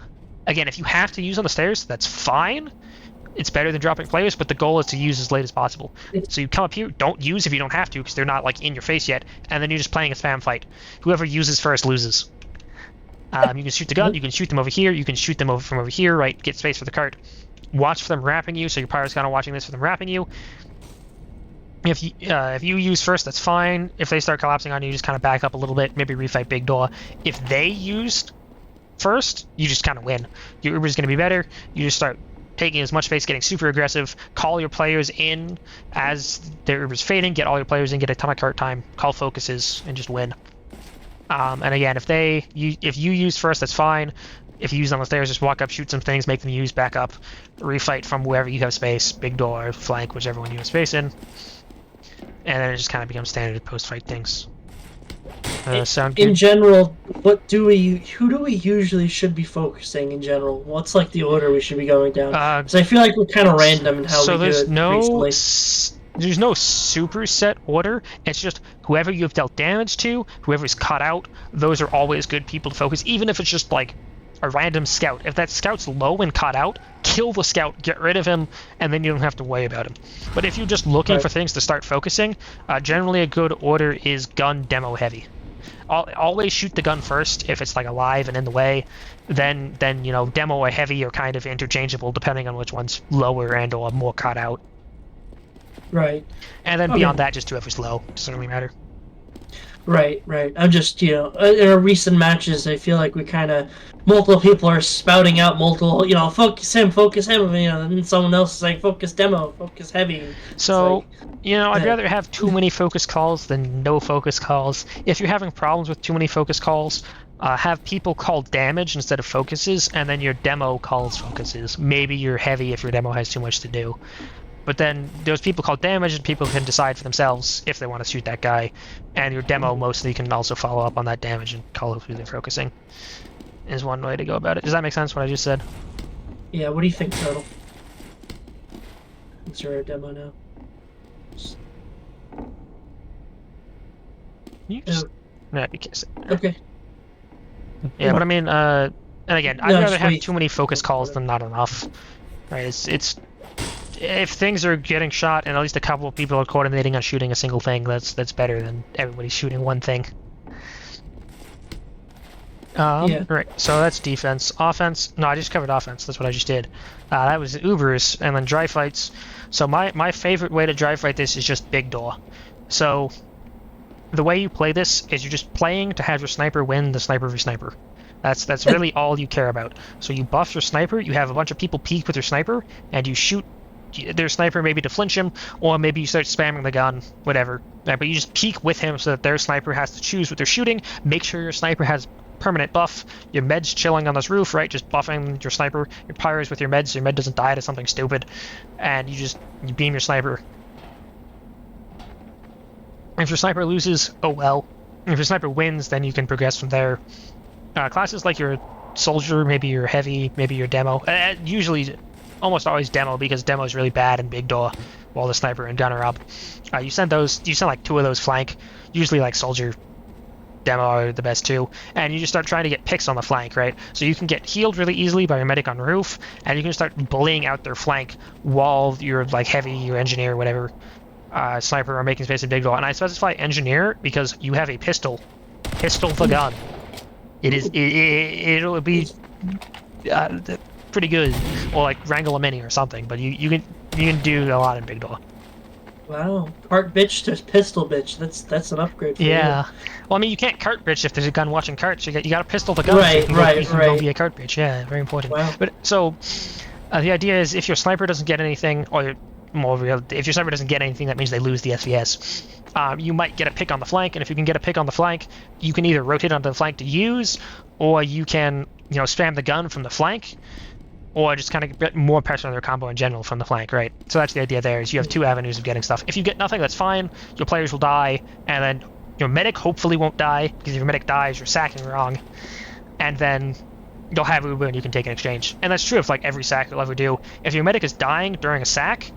Speaker 1: Again, if you have to use on the stairs, that's fine. It's better than dropping players, but the goal is to use as late as possible. So you come up here, don't use if you don't have to, because they're not like in your face yet, and then you're just playing a spam fight. Whoever uses first loses. You can shoot the gun, you can shoot them over here, you can shoot them over from over here, right? Get space for the cart. Watch for them wrapping you, so your pirate's kind of watching this for them wrapping you. If you use first, that's fine. If they start collapsing on you, just kind of back up a little bit, maybe refight big door. If they used first, you just kind of win. Your Uber's going to be better. You just start taking as much space, getting super aggressive, call your players in as their Uber's fading, get all your players in, get a ton of cart time, call focuses, and just win. And again, if you use first, that's fine. If you use on the stairs, just walk up, shoot some things, make them use, back up, refight from wherever you have space, big door, flank, whichever one you have space in. And then it just kind of becomes standard post-fight things. Sound good?
Speaker 3: In general, who do we usually should be focusing in general? What's like the order we should be going down? Because I feel like we're kind of random in how we do it recently.
Speaker 1: There's no super set order. It's just whoever you've dealt damage to, whoever's cut out, those are always good people to focus, even if it's just like a random scout. If that scout's low and cut out, kill the scout, get rid of him, and then you don't have to worry about him. But if you're just looking for things to start focusing, generally a good order is gun, demo, heavy. Always shoot the gun first if it's like alive and in the way. Then you know, demo or heavy are kind of interchangeable depending on which one's lower and or more cut out.
Speaker 3: Right.
Speaker 1: And then beyond that, just whoever's low. Doesn't really matter.
Speaker 3: Right. I'm just, in our recent matches, I feel like we kind of, multiple people are spouting out multiple, focus him, and someone else is like, focus demo, focus heavy.
Speaker 1: So, I'd rather have too many focus calls than no focus calls. If you're having problems with too many focus calls, have people call damage instead of focuses, and then your demo calls focuses. Maybe your heavy if your demo has too much to do. But then those people call damage, and people can decide for themselves if they want to shoot that guy. And your demo mostly can also follow up on that damage and call who they're focusing. Is one way to go about it. Does that make sense, what I just said?
Speaker 3: Yeah, what do you think, Turtle? Is there a demo now?
Speaker 1: You just... No, you can't say.
Speaker 3: Okay.
Speaker 1: Yeah, but I mean, and again, I'd rather have too many focus calls than not enough. Right, it's if things are getting shot and at least a couple of people are coordinating on shooting a single thing, that's better than everybody shooting one thing. Right, so that's defense. Offense, no, I just covered offense, that's what I just did. That was Ubers, and then dry fights. So my favorite way to dry fight this is just big door. So the way you play this is you're just playing to have your sniper win the sniper v sniper. That's really all you care about. So you buff your sniper, you have a bunch of people peek with your sniper, and you shoot their sniper maybe to flinch him, or maybe you start spamming the gun, whatever. But you just peek with him so that their sniper has to choose what they're shooting. Make sure your sniper has permanent buff. Your med's chilling on this roof, right? Just buffing your sniper. Your pyro's with your med, so your med doesn't die to something stupid. And you beam your sniper. If your sniper loses, oh well. If your sniper wins, then you can progress from there. Classes like your soldier, maybe your heavy, maybe your demo. Usually, almost always demo, because demo is really bad in big door while the sniper and gunner up. You send like 2 of those flank. Usually like soldier, demo are the best too, and you just start trying to get picks on the flank, right? So you can get healed really easily by your medic on roof, and you can start bullying out their flank while you're like heavy, your engineer, whatever, sniper are making space in big door. And I specify engineer because you have a pistol the gun. It'll be pretty good, or like wrangle a mini or something. But you can do a lot in big door.
Speaker 3: Wow, cart bitch to pistol bitch. That's an upgrade for you.
Speaker 1: Well, I mean, you can't cart bitch if there's a gun watching carts. You got to pistol the gun.
Speaker 3: Right,
Speaker 1: so you can go be a cart bitch. Yeah, very important.
Speaker 3: Wow.
Speaker 1: But so the idea is if your sniper doesn't get anything, or more real, if your sniper doesn't get anything, that means they lose the SVS. You might get a pick on the flank, and if you can get a pick on the flank, you can either rotate onto the flank to use, or you can spam the gun from the flank, or just kind of get more pressure on their combo in general from the flank, right? So that's the idea there, is you have 2 avenues of getting stuff. If you get nothing, that's fine. Your players will die, and then Your medic hopefully won't die, because if your medic dies, you're sacking wrong. And then you'll have Uber and you can take an exchange. And that's true of like every sack you'll ever do. If your medic is dying during a sack,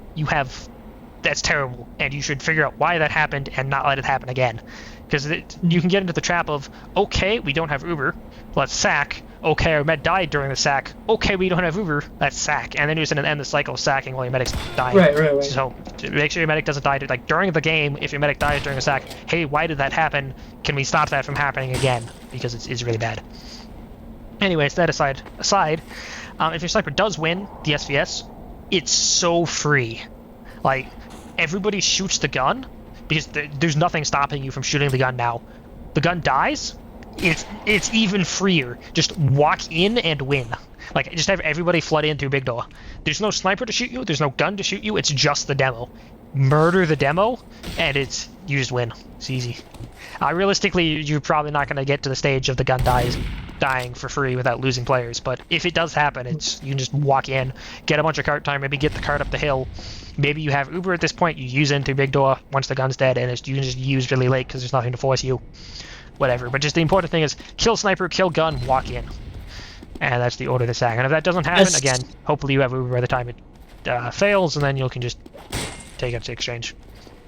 Speaker 1: that's terrible, and you should figure out why that happened and not let it happen again. Because you can get into the trap of, okay, we don't have Uber, let's sack. Okay, our med died during the sack. Okay, we don't have Uber, let's sack. And then you're just going to end the cycle of sacking while your medic's dying.
Speaker 3: Right.
Speaker 1: So make sure your medic doesn't die. Like during the game, if your medic dies during a sack, hey, why did that happen? Can we stop that from happening again? Because it's really bad. Anyways, that aside, if your sniper does win the SVS, it's so free. Like, everybody shoots the gun, because there's nothing stopping you from shooting the gun now. The gun dies, it's even freer. Just walk in and win. Like, just have everybody flood in through big door. There's no sniper to shoot you, there's no gun to shoot you, it's just the demo. Murder the demo, and you just win. It's easy. Realistically, you're probably not going to get to the stage of the gun dying for free without losing players, but if it does happen, you can just walk in, get a bunch of cart time, maybe get the cart up the hill. Maybe you have Uber at this point, you use into big door once the gun's dead, and you can just use really late because there's nothing to force you. Whatever, but just the important thing is kill sniper, kill gun, walk in. And that's the order of the sack. And if that doesn't happen, again, hopefully you have Uber by the time it fails, and then you can just take it to exchange.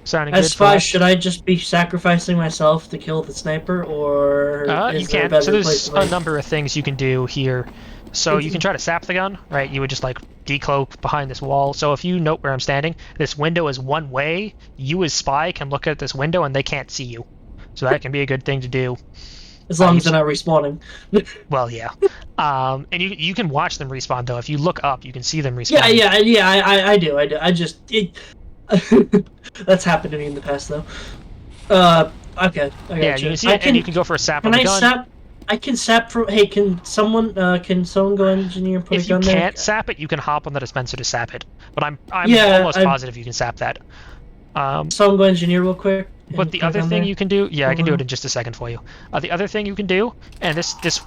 Speaker 1: Sounding good.
Speaker 3: Spy, should I just be sacrificing myself to kill the sniper, or
Speaker 1: you can. So there's a number of things you can do here. So you can try to sap the gun, right? You would just like decloak behind this wall. So if you note where I'm standing, this window is one way. You as spy can look at this window and they can't see you. So that can be a good thing to do.
Speaker 3: As long as they're not respawning.
Speaker 1: Well, yeah. And you can watch them respawn though. If you look up, you can see them respawn.
Speaker 3: Yeah. I do. I just that's happened to me in the past though. Okay.
Speaker 1: Yeah, you can see it, and you can go for a sap on the gun.
Speaker 3: I can sap from. Hey, can someone go engineer and put a gun there?
Speaker 1: If you can't sap it, you can hop on the dispenser to sap it. But I'm almost positive you can sap that.
Speaker 3: Someone go engineer real quick.
Speaker 1: But the other thing you can do, I can do it in just a second for you. The other thing you can do, and this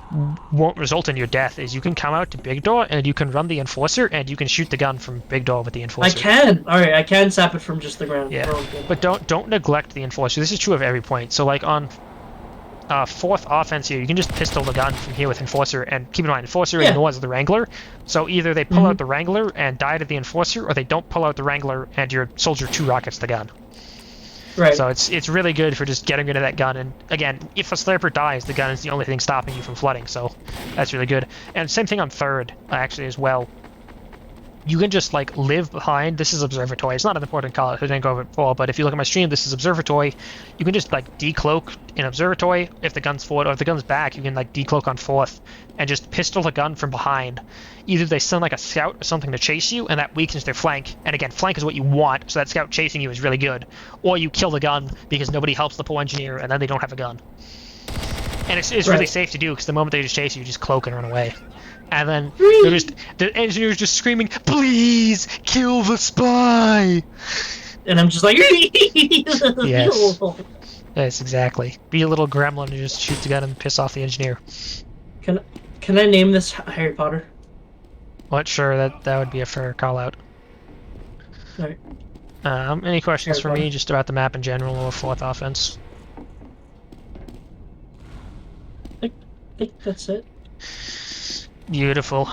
Speaker 1: won't result in your death, is you can come out to big door and you can run the enforcer and you can shoot the gun from big door with the enforcer.
Speaker 3: I can. All right, I can sap it from just the ground.
Speaker 1: Yeah, but don't neglect the enforcer. This is true of every point. So like on fourth offense here, you can just pistol the gun from here with enforcer, and keep in mind enforcer ignores the wrangler. So either they pull out the wrangler and die to the enforcer, or they don't pull out the wrangler and your soldier 2 rockets the gun.
Speaker 3: Right.
Speaker 1: So it's really good for just getting rid of that gun, and again, if a sniper dies, the gun is the only thing stopping you from flooding, so that's really good. And same thing on third, actually, as well. You can just like live behind. This is observatory. It's not an important call. I didn't go over it before, but if you look at my stream, this is observatory. You can just like decloak in observatory if the gun's forward, or if the gun's back, you can like decloak on fourth and just pistol the gun from behind. Either they send like a scout or something to chase you, and that weakens their flank. And again, flank is what you want, so that scout chasing you is really good. Or you kill the gun because nobody helps the poor engineer, and then they don't have a gun. And it's really safe to do because the moment they just chase you, you just cloak and run away. And then the engineer's just screaming, "Please kill the spy!"
Speaker 3: And I'm just like,
Speaker 1: yes, yes, exactly. Be a little gremlin and just shoot the gun and piss off the engineer.
Speaker 3: Can I name this Harry Potter?
Speaker 1: What? Sure, that would be a fair call out.
Speaker 3: All right.
Speaker 1: Any questions for me just about the map in general or fourth offense?
Speaker 3: I think that's it.
Speaker 1: Beautiful.